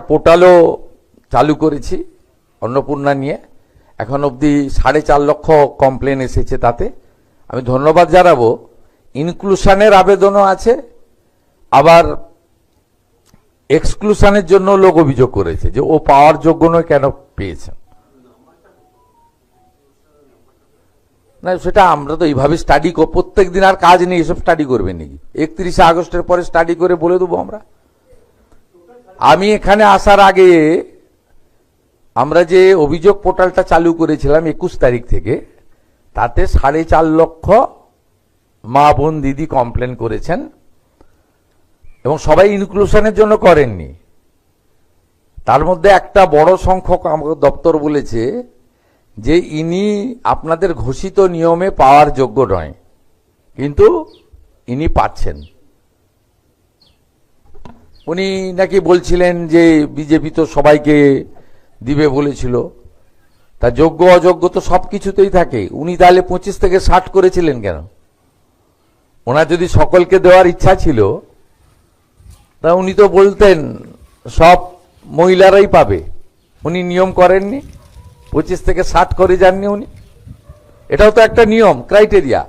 পোর্টালও চালু করেছি অন্নপূর্ণা নিয়ে। এখন অবধি 4.5 লক্ষ কমপ্লেন এসেছে। তাতে আমি ধন্যবাদ জানাবো। ইনক্লুশনের আবেদনও আছে, আবার এক্সক্লুশনের জন্য লোক অভিযোগ করেছে যে ও পাওয়ার যোগ্য নয়, কেন পেয়েছেন। না, সেটা আমরা তো এইভাবে স্টাডি প্রত্যেক দিন আর কাজ নেই, এসব স্টাডি করবে নাকি? 31শে আগস্টের পরে স্টাডি করে বলে দেবো আমরা। আমি এখানে আসার আগে আমরা যে অভিযোগ পোর্টালটা চালু করেছিলাম 21 তারিখ থেকে, তাতে 4.5 লক্ষ মা বোন দিদি কমপ্লেন করেছেন, এবং সবাই ইনক্লুশনের জন্য করেননি। তার মধ্যে একটা বড় সংখ্যক আমাদের দপ্তর বলেছে যে ইনি আপনাদের ঘোষিত নিয়মে পাওয়ার যোগ্য নয়, কিন্তু ইনি পাচ্ছেন। উনি নাকি বলছিলেন যে বিজেপি তো সবাইকে দিবে বলেছিল, তা যোগ্য অযোগ্য তো সবকিছুতেই থাকে। উনি তাহলে 25 থেকে 60 করেছিলেন কেন? ওনার যদি সকলকে দেওয়ার ইচ্ছা ছিল, তা উনি তো বলতেন সব মহিলারাই পাবে। উনি নিয়ম করেননি, 25 থেকে 60 করে যাননি উনি। এটাও তো একটা নিয়ম, ক্রাইটেরিয়া।